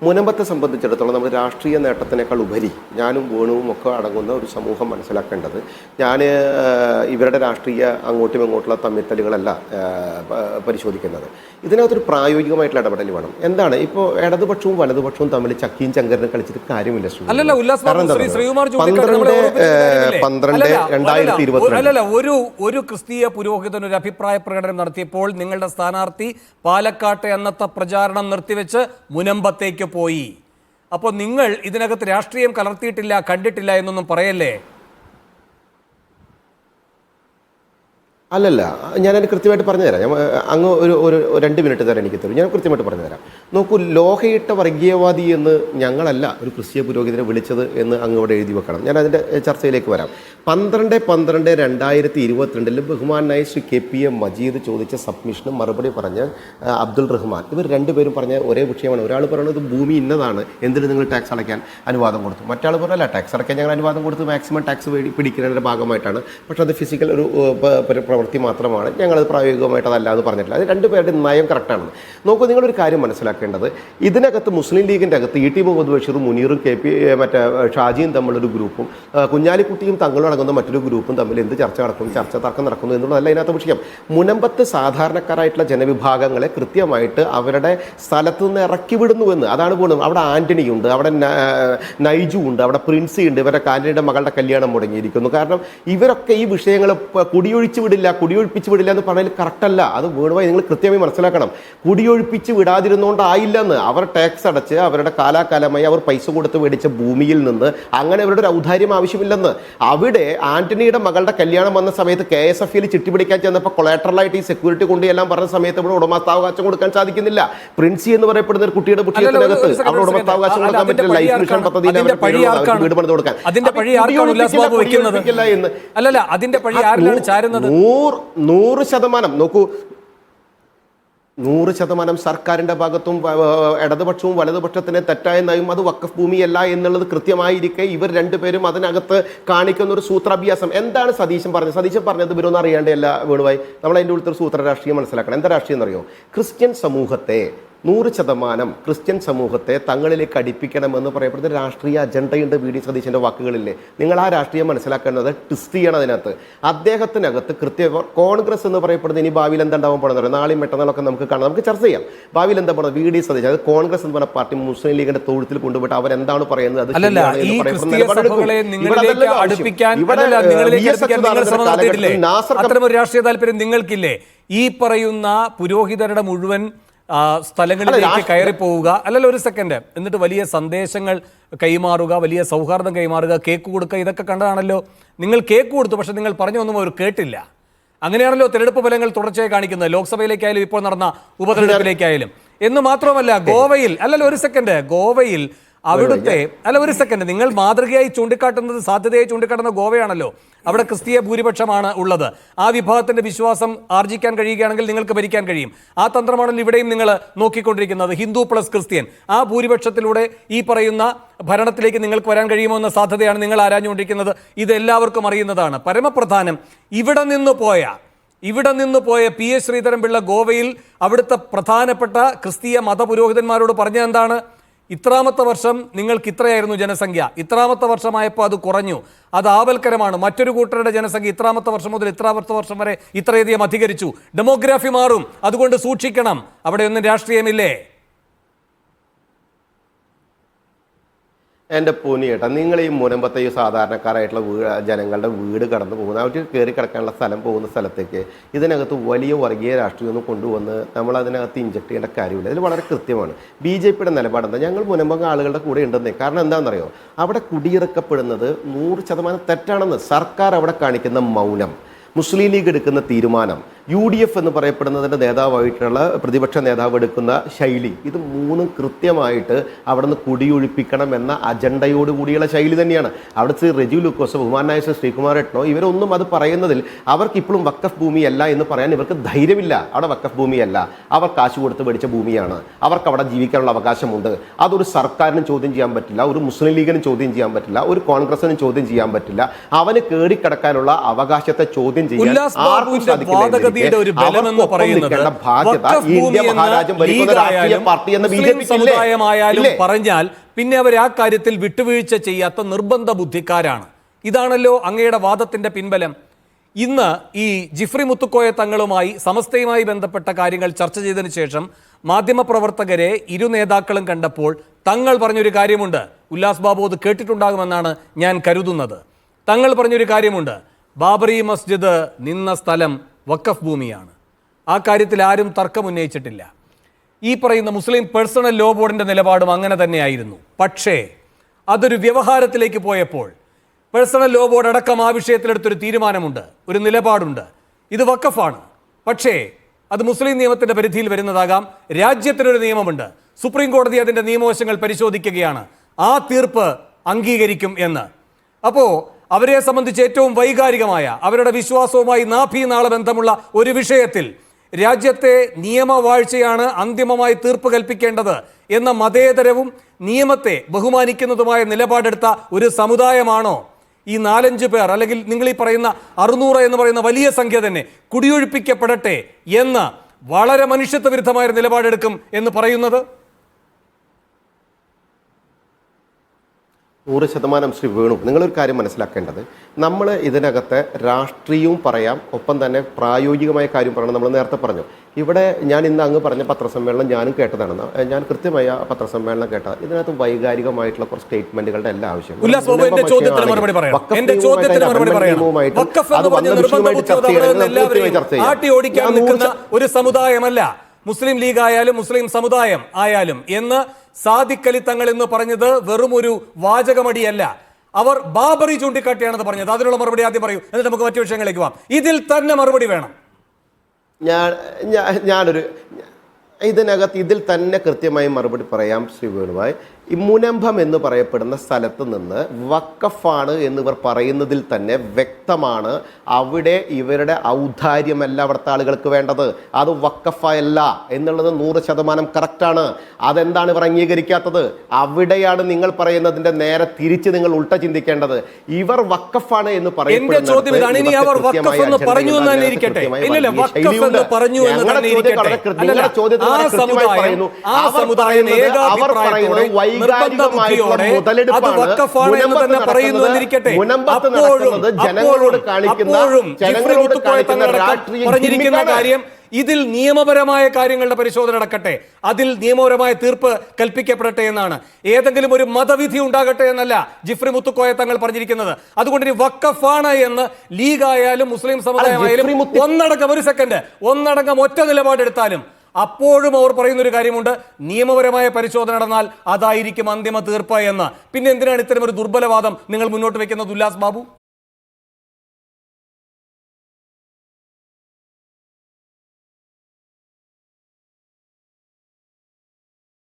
മുനമ്പത്തെ സംബന്ധിച്ചിടത്തോളം നമ്മൾ രാഷ്ട്രീയ നേട്ടത്തിനേക്കാൾ ഉപരി ഞാനും വേണുവും ഒക്കെ അടങ്ങുന്ന ഒരു സമൂഹം മനസ്സിലാക്കേണ്ടത്, ഞാൻ ഇവരുടെ രാഷ്ട്രീയ അങ്ങോട്ടും ഇങ്ങോട്ടുള്ള തമ്മിത്തലുകളല്ല പരിശോധിക്കുന്നത്. ഇതിനകത്തൊരു പ്രായോഗികമായിട്ടുള്ള ഇടപെടൽ വേണം. എന്താണ് ഇപ്പോൾ ഇടതുപക്ഷവും വലതുപക്ഷവും തമ്മിൽ ചക്കിയും ചങ്കരനും കളിച്ചിട്ട് കാര്യമില്ല. 12/2022 ഒരു ക്രിസ്തീയ പുരോഹിതൻ ഒരു അഭിപ്രായ പ്രകടനം നടത്തിയപ്പോൾ നിങ്ങളുടെ സ്ഥാനാർത്ഥി പാലക്കാട്ടെ അന്നത്തെ പ്രചാരണം നിർത്തിവെച്ച് മുനമ്പത്തേക്ക് പോയി. അപ്പോൾ നിങ്ങൾ ഇതിനകത്ത് രാഷ്ട്രീയം കലർത്തിയിട്ടില്ല, കണ്ടിട്ടില്ല എന്നൊന്നും പറയല്ലേ? അല്ലല്ല, ഞാനത് കൃത്യമായിട്ട് പറഞ്ഞുതരാം. ഞാൻ അങ്ങ് ഒരു 2 മിനിറ്റ് തരാൻ എനിക്ക് തരും. ഞാൻ കൃത്യമായിട്ട് പറഞ്ഞുതരാം. നോക്കൂ, ലോഹയിട്ട വർഗീയവാദി എന്ന് ഞങ്ങളല്ല ഒരു ക്രിസ്തീയ പുരോഹിതനെ വിളിച്ചത് എന്ന് അങ്ങ് ഇവിടെ എഴുതി വെക്കണം. ഞാൻ അതിൻ്റെ ചർച്ചയിലേക്ക് വരാം. 12/12/2022 ബഹുമാനായ ശ്രീ KPA മജീദ് ചോദിച്ച സബ്മിഷനും മറുപടി പറഞ്ഞ് അബ്ദുൾ റഹ്മാൻ, ഇവർ രണ്ടുപേരും പറഞ്ഞ ഒരേ വിഷയമാണ്. ഒരാൾ പറയുന്നത് ഭൂമി ഇന്നതാണ്, എന്തിന് നിങ്ങൾ ടാക്സ് അടയ്ക്കാൻ അനുവാദം കൊടുത്തു. മറ്റാൾ പറഞ്ഞല്ല, ടാക്സ് അടയ്ക്കാൻ ഞങ്ങൾ അനുവാദം കൊടുത്ത് മാക്സിമം ടാക്സ് പിടിക്കുന്നതിൻ്റെ ഭാഗമായിട്ടാണ്. പക്ഷേ അത് ഫിസിക്കൽ ഒരു പ്രവൃത്തി മാത്രമാണ്, ഞങ്ങളത് പ്രായോഗികമായിട്ട് അതല്ല എന്ന് പറഞ്ഞിട്ടില്ല. അത് രണ്ടുപേരുടെ നയം കറക്റ്റാണ്. നോക്കൂ, നിങ്ങളൊരു കാര്യം മനസ്സിലാക്കേണ്ടത്, ഇതിനകത്ത് മുസ്ലിം ലീഗിൻ്റെ അകത്ത് ET മുഹമ്മദ് ബഷീറും മുനീറും മറ്റേ ഷാജിയും തമ്മിലൊരു ഗ്രൂപ്പും കുഞ്ഞാലിക്കുട്ടിയും തങ്ങളും അടങ്ങുന്ന മറ്റൊരു ഗ്രൂപ്പും തമ്മിൽ എന്ത് ചർച്ച നടക്കുന്നു, തർക്കം നടക്കുന്നു എന്നുള്ളതല്ല ഇതിനകത്ത് വിഷയം. മുനമ്പത്ത് സാധാരണക്കാരായിട്ടുള്ള ജനവിഭാഗങ്ങളെ കൃത്യമായിട്ട് അവരുടെ സ്ഥലത്തു നിന്ന് ഇറക്കി വിടുന്നുവെന്ന്, അതാണ് പോകുന്നത്. അവിടെ ആൻ്റണിയുണ്ട്, അവിടെ നൈജു ഉണ്ട്, അവിടെ പ്രിൻസി ഉണ്ട്. ഇവരുടെ ആൻ്റണിയുടെ മകളുടെ കല്യാണം മുടങ്ങിയിരിക്കുന്നു. കാരണം ഇവരൊക്കെ ഈ വിഷയങ്ങൾ കുടിയൊഴിച്ച് കുടിയൊഴിപ്പിച്ച് വിടില്ല എന്ന് പറഞ്ഞാൽ കറക്റ്റല്ല. അത് വേണമായി നിങ്ങൾ കൃത്യമായി മനസ്സിലാക്കണം. കുടിയൊഴിപ്പിച്ച് വിടാതിരുന്നുകൊണ്ടായില്ലെന്ന്. അവർ ടാക്സ് അടച്ച് അവരുടെ കാലാകാലമായി അവർ പൈസ കൊടുത്ത് മേടിച്ച ഭൂമിയിൽ നിന്ന് അങ്ങനെ അവരുടെ ഒരു ഔദാര്യം ആവശ്യമില്ലെന്ന്. അവിടെ ആന്റണിയുടെ മകളുടെ കല്യാണം വന്ന സമയത്ത് KSFയിൽ ചിട്ടി പിടിക്കാൻ ചെന്നപ്പോൾ കൊളാറ്ററലായിട്ട് ഈ സെക്യൂരിറ്റി കൊണ്ടുചെല്ലാൻ പറഞ്ഞ സമയത്ത് ഇവിടെ ഉടമസ്ഥാവകാശം കൊടുക്കാൻ സാധിക്കുന്നില്ല. പ്രിൻസി എന്ന് പറയപ്പെടുന്ന ഒരു കുട്ടിയുടെ കുട്ടിയത്തിനകത്ത് അവിടെ ഉടമസ്ഥാവകാശം കൊടുക്കാൻ പറ്റില്ല. ലൈഫ് മിഷൻ പദ്ധതിയിൽ വീട് പണിത് കൊടുക്കാൻ 100% നോക്കൂ, 100% സർക്കാരിൻ്റെ ഭാഗത്തും ഇടതുപക്ഷവും വലതുപക്ഷത്തിന് തെറ്റായ നയം അത് വഖഫ് ഭൂമിയല്ല എന്നുള്ളത് കൃത്യമായിരിക്കെ ഇവർ രണ്ടുപേരും അതിനകത്ത് കാണിക്കുന്ന ഒരു സൂത്രാഭ്യാസം. എന്താണ് സതീശൻ പറഞ്ഞത് ഇവരൊന്നും അറിയാണ്ടല്ല വേണുവായി. നമ്മൾ അതിൻ്റെ ഉള്ളിൽ ഒരു സൂത്ര രാഷ്ട്രീയം മനസ്സിലാക്കണം. എന്താ രാഷ്ട്രീയം എന്നറിയോ? ക്രിസ്ത്യൻ സമൂഹത്തെ 100% ക്രിസ്ത്യൻ സമൂഹത്തെ തങ്ങളിലേക്ക് അടുപ്പിക്കണമെന്ന് പറയപ്പെടുന്ന രാഷ്ട്രീയ അജണ്ടയുണ്ട് VD സതീശൻ്റെ വാക്കുകളില്ലേ. നിങ്ങൾ ആ രാഷ്ട്രീയം മനസ്സിലാക്കേണ്ടത് ട്വിസ്റ്റ് ചെയ്യണം. അതിനകത്ത് അദ്ദേഹത്തിനകത്ത് കോൺഗ്രസ് എന്ന് പറയപ്പെടുന്നത് ഇനി ഭാവിയിൽ എന്താ ഉണ്ടാവാൻ പോകുന്നത്, നാളെയും മറ്റന്നാളൊക്കെ നമുക്ക് കാണാം, നമുക്ക് ചർച്ച ചെയ്യാം. ഭാവിയിൽ എന്താ പറയുന്നത്, VD സതീശൻ, അത് കോൺഗ്രസ് എന്ന് പറഞ്ഞ പാർട്ടി മുസ്ലിം ലീഗിന്റെ തൊഴുത്തിൽ കൊണ്ടുപോയിട്ട് അവരെന്താണ് പറയുന്നത് അത് രാഷ്ട്രീയ താല്പര്യം നിങ്ങൾക്കില്ലേ? ഈ പറയുന്ന പുരോഹിതരുടെ മുഴുവൻ സ്ഥലങ്ങളിലേക്ക് കയറി പോവുക, അല്ലല്ലോ ഒരു സെക്കൻഡ്, എന്നിട്ട് വലിയ സന്ദേശങ്ങൾ കൈമാറുക, വലിയ സൗഹാർദ്ദം കൈമാറുക, കേക്ക് കൊടുക്കുക, ഇതൊക്കെ കണ്ടതാണല്ലോ. നിങ്ങൾ കേക്ക് കൊടുത്തു, പക്ഷെ നിങ്ങൾ പറഞ്ഞൊന്നും അവർ കേട്ടില്ല. അങ്ങനെയാണല്ലോ തെരഞ്ഞെടുപ്പ് ഫലങ്ങൾ തുടർച്ചയായി കാണിക്കുന്നത്, ലോക്സഭയിലേക്കായാലും ഇപ്പോൾ നടന്ന ഉപതെരഞ്ഞെടുപ്പിലേക്കായാലും. എന്ന് മാത്രമല്ല, ഗോവയിൽ അല്ലല്ലോ ഒരു സെക്കൻഡ്, ഗോവയിൽ അവിടുത്തെ ഒരു സെക്കൻഡ്, നിങ്ങൾ മാതൃകയായി ചൂണ്ടിക്കാട്ടുന്നത്, സാധ്യതയായി ചൂണ്ടിക്കാട്ടുന്നത് ഗോവയാണല്ലോ. അവിടെ ക്രിസ്തീയ ഭൂരിപക്ഷമാണ് ഉള്ളത്. ആ വിഭാഗത്തിന്റെ വിശ്വാസം ആർജിക്കാൻ കഴിയുകയാണെങ്കിൽ നിങ്ങൾക്ക് ഭരിക്കാൻ കഴിയും. ആ തന്ത്രമാണല്ലോ ഇവിടെയും നിങ്ങൾ നോക്കിക്കൊണ്ടിരിക്കുന്നത്. ഹിന്ദു പ്ലസ് ക്രിസ്ത്യൻ, ആ ഭൂരിപക്ഷത്തിലൂടെ ഈ പറയുന്ന ഭരണത്തിലേക്ക് നിങ്ങൾക്ക് വരാൻ കഴിയുമോ എന്ന സാധ്യതയാണ് നിങ്ങൾ ആരാഞ്ഞുകൊണ്ടിരിക്കുന്നത്. ഇത് എല്ലാവർക്കും അറിയുന്നതാണ്. പരമപ്രധാനം, ഇവിടെ നിന്ന് പോയ PS ശ്രീധരൻപിള്ള ഗോവയിൽ അവിടുത്തെ പ്രധാനപ്പെട്ട ക്രിസ്തീയ മതപുരോഹിതന്മാരോട് പറഞ്ഞത് എന്താണ്? ഇത്രാമത്തെ വർഷം നിങ്ങൾക്ക് ഇത്രയായിരുന്നു ജനസംഖ്യ, ഇത്രാമത്തെ വർഷമായപ്പോൾ അത് കുറഞ്ഞു, അത് ആവൽക്കരമാണ്. മറ്റൊരു കൂട്ടരുടെ ജനസംഖ്യ ഇത്രാമത്തെ വർഷം മുതൽ ഇത്രാമത്തെ വർഷം വരെ ഇത്രയധികം അധികരിച്ചു. ഡെമോഗ്രാഫി മാറും, അതുകൊണ്ട് സൂക്ഷിക്കണം. അവിടെയൊന്നും രാഷ്ട്രീയമില്ലേ? എൻ്റെ പൊന്നിയേട്ടാ, നിങ്ങൾ ഈ മുനമ്പത്തെ ഈ സാധാരണക്കാരായിട്ടുള്ള ജനങ്ങളുടെ വീട് കടന്നു പോകുന്ന, അവർക്ക് കയറി കിടക്കാനുള്ള സ്ഥലം പോകുന്ന സ്ഥലത്തേക്ക് ഇതിനകത്ത് വലിയ വർഗീയ രാഷ്ട്രീയമൊന്നും കൊണ്ടുവന്ന് നമ്മളതിനകത്ത് ഇഞ്ചക്ട് ചെയ്യേണ്ട കാര്യമില്ല. ഇതിൽ വളരെ കൃത്യമാണ് BJPയുടെ നിലപാടെന്താ. ഞങ്ങൾ മുനമ്പം ആളുകളുടെ കൂടെ ഉണ്ടെന്നേ. കാരണം എന്താണെന്നറിയോ, അവിടെ കുടിയിറക്കപ്പെടുന്നത് 100% തെറ്റാണെന്ന്. സർക്കാർ അവിടെ കാണിക്കുന്ന മൗനം, മുസ്ലിം ലീഗ് എടുക്കുന്ന തീരുമാനം, UDF എന്ന് പറയപ്പെടുന്നതിൻ്റെ നേതാവായിട്ടുള്ള പ്രതിപക്ഷ നേതാവ് എടുക്കുന്ന ശൈലി, ഇത് മൂന്നും കൃത്യമായിട്ട് അവിടെ നിന്ന് കുടിയൊഴിപ്പിക്കണം എന്ന അജണ്ടയോടുകൂടിയുള്ള ശൈലി തന്നെയാണ്. അവിടുത്തെ റെജു ലൂക്കോസ്, ബഹുമാനായ ശ്രീകുമാർ എട്നോ, ഇവരൊന്നും അത് പറയുന്നതിൽ അവർക്കിപ്പോഴും വഖഫ് ഭൂമിയല്ല എന്ന് പറയാൻ ഇവർക്ക് ധൈര്യമില്ല. അവിടെ വഖഫ് ഭൂമിയല്ല, അവർ കാശ് കൊടുത്ത് മേടിച്ച ഭൂമിയാണ്, അവർക്ക് അവിടെ ജീവിക്കാനുള്ള അവകാശമുണ്ട്. അതൊരു സർക്കാരിനും ചോദ്യം ചെയ്യാൻ പറ്റില്ല, ഒരു മുസ്ലിം ലീഗിനും ചോദ്യം ചെയ്യാൻ പറ്റില്ല, ഒരു കോൺഗ്രസിനും ചോദ്യം ചെയ്യാൻ പറ്റില്ല. അവന് കയറിക്കിടക്കാനുള്ള അവകാശത്തെ ചോദ്യം ചെയ്യാൻ ആർക്കും സാധിക്കില്ല. കോടതിയുടെ ഒരു ബലം എന്ന് പറയുന്നത് വഖഫ് ഭൂമി എന്ന ലീഗായാലും മുസ്ലിം സമുദായമായാലും പറഞ്ഞാൽ പിന്നെ അവർ ആ കാര്യത്തിൽ വിട്ടുവീഴ്ച ചെയ്യാത്ത നിർബന്ധ ബുദ്ധിക്കാരാണ്. ഇതാണല്ലോ അങ്ങയുടെ വാദത്തിന്റെ പിൻബലം. ഇന്ന് ഈ ജിഫ്രി മുത്തുക്കോയ തങ്ങളുമായി സമസ്തയുമായി ബന്ധപ്പെട്ട കാര്യങ്ങൾ ചർച്ച ചെയ്തതിനു ശേഷം മാധ്യമപ്രവർത്തകരെ ഇരു നേതാക്കളും കണ്ടപ്പോൾ തങ്ങൾ പറഞ്ഞൊരു കാര്യമുണ്ട്. ഉല്ലാസ് ബാബു അത് കേട്ടിട്ടുണ്ടാകുമെന്നാണ് ഞാൻ കരുതുന്നത്. തങ്ങൾ പറഞ്ഞൊരു കാര്യമുണ്ട്, ബാബറി മസ്ജിദ് നിന്ന സ്ഥലം വഖഫ് ഭൂമിയാണ്. ആ കാര്യത്തിൽ ആരും തർക്കമുന്നയിച്ചിട്ടില്ല. ഈ പറയുന്ന മുസ്ലിം പേഴ്സണൽ ലോ ബോർഡിൻ്റെ നിലപാടും അങ്ങനെ തന്നെയായിരുന്നു. പക്ഷേ അതൊരു വ്യവഹാരത്തിലേക്ക് പോയപ്പോൾ പേഴ്സണൽ ലോ ബോർഡ് അടക്കം ആ വിഷയത്തിലെടുത്തൊരു തീരുമാനമുണ്ട്, ഒരു നിലപാടുണ്ട്. ഇത് വഖഫാണ്, പക്ഷേ അത് മുസ്ലിം നിയമത്തിൻ്റെ പരിധിയിൽ വരുന്നതാകാം. രാജ്യത്തിനൊരു നിയമമുണ്ട്. സുപ്രീം കോടതി അതിൻ്റെ നിയമവശങ്ങൾ പരിശോധിക്കുകയാണ്. ആ തീർപ്പ് അംഗീകരിക്കും എന്ന്. അപ്പോൾ അവരെ സംബന്ധിച്ച് ഏറ്റവും വൈകാരികമായ അവരുടെ വിശ്വാസവുമായി നാഭീനാള ബന്ധമുള്ള ഒരു വിഷയത്തിൽ രാജ്യത്തെ നിയമവാഴ്ചയാണ് അന്തിമമായി തീർപ്പ് കൽപ്പിക്കേണ്ടത് എന്ന മതേതരവും നിയമത്തെ ബഹുമാനിക്കുന്നതുമായ നിലപാടെടുത്ത ഒരു സമുദായമാണോ ഈ 4-5 പേർ, അല്ലെങ്കിൽ നിങ്ങൾ ഈ പറയുന്ന 600 എന്ന് പറയുന്ന വലിയ സംഖ്യ തന്നെ കുടിയൊഴിപ്പിക്കപ്പെടട്ടെ എന്ന് വളരെ മനുഷ്യത്വ വിരുദ്ധമായ നിലപാടെടുക്കും എന്ന് പറയുന്നത്? 100% ശ്രീ വേണു, നിങ്ങളൊരു കാര്യം മനസ്സിലാക്കേണ്ടത്, നമ്മൾ ഇതിനകത്ത് രാഷ്ട്രീയവും പറയാം, ഒപ്പം തന്നെ പ്രായോഗികമായ കാര്യം പറയണം. നമ്മൾ നേരത്തെ പറഞ്ഞു, ഇവിടെ ഞാൻ ഇന്ന് അങ്ങ് പറഞ്ഞ പത്രസമ്മേളനം ഞാനും കേട്ടതാണ്. ഞാൻ കൃത്യമായ പത്രസമ്മേളനം കേട്ടത്. ഇതിനകത്ത് വൈകാരികമായിട്ടുള്ള കുറച്ച് സ്റ്റേറ്റ്മെന്റുകളുടെ എല്ലാ ആവശ്യവും ഒരു സമുദായമല്ല മുസ്ലിം ലീഗ് ആയാലും മുസ്ലിം സമുദായം ആയാലും എന്ന് സാദിഖ് അലി തങ്ങൾ എന്ന് പറഞ്ഞത് വെറും ഒരു വാചകമടിയല്ല. അവർ ബാബറി ചൂണ്ടിക്കാട്ടിയാണെന്ന് പറഞ്ഞത്. അതിനുള്ള മറുപടി ആദ്യം പറയൂ, എന്നിട്ട് നമുക്ക് മറ്റു വിഷയങ്ങളിലേക്ക് പോവാം. ഇതിൽ തന്നെ മറുപടി വേണം. ഇതിൽ തന്നെ കൃത്യമായി മറുപടി പറയാം ശ്രീ വേണുഭായ്. ഈ മുനമ്പം എന്ന് പറയപ്പെടുന്ന സ്ഥലത്ത് നിന്ന് വഖഫാണ് എന്നിവർ പറയുന്നതിൽ തന്നെ വ്യക്തമാണ്, അവിടെ ഇവരുടെ ഔദാര്യമല്ല അവിടുത്തെ ആളുകൾക്ക് വേണ്ടത്, അത് വഖഫല്ല എന്നുള്ളത് 100% കറക്റ്റാണ്. അതെന്താണ് ഇവർ അംഗീകരിക്കാത്തത്? അവിടെയാണ് നിങ്ങൾ പറയുന്നതിന്റെ നേരെ തിരിച്ച് നിങ്ങൾ ഉൾട്ട ചിന്തിക്കേണ്ടത്. ഇവർ വഖഫാണ് എന്ന് പറയുന്നത് ജനങ്ങളോട് കാണിക്കുന്ന പറഞ്ഞിരിക്കുന്ന കാര്യം ഇതിൽ നിയമപരമായ കാര്യങ്ങളുടെ പരിശോധന നടക്കട്ടെ, അതിൽ നിയമപരമായ തീർപ്പ് കൽപ്പിക്കപ്പെടട്ടെ എന്നാണ്. ഏതെങ്കിലും ഒരു മതവിധി ഉണ്ടാകട്ടെ എന്നല്ല ജിഫ്രി മുത്തുക്കോയ തങ്ങൾ പറഞ്ഞിരിക്കുന്നത്. അതുകൊണ്ട് ഇനി വഖഫാണ് എന്ന് ലീഗായാലും മുസ്ലിം സമുദായമായാലും ഒന്നടങ്കം ഒറ്റ നിലപാടെടുത്താലും അപ്പോഴും അവർ പറയുന്നൊരു കാര്യമുണ്ട്, നിയമപരമായ പരിശോധന നടന്നാൽ അതായിരിക്കും അന്തിമ തീർപ്പ് എന്ന്. പിന്നെ എന്തിനാണ് ഇത്തരം ഒരു ദുർബലവാദം നിങ്ങൾ മുന്നോട്ട് വെക്കുന്നത് ഉല്ലാസ് ബാബു?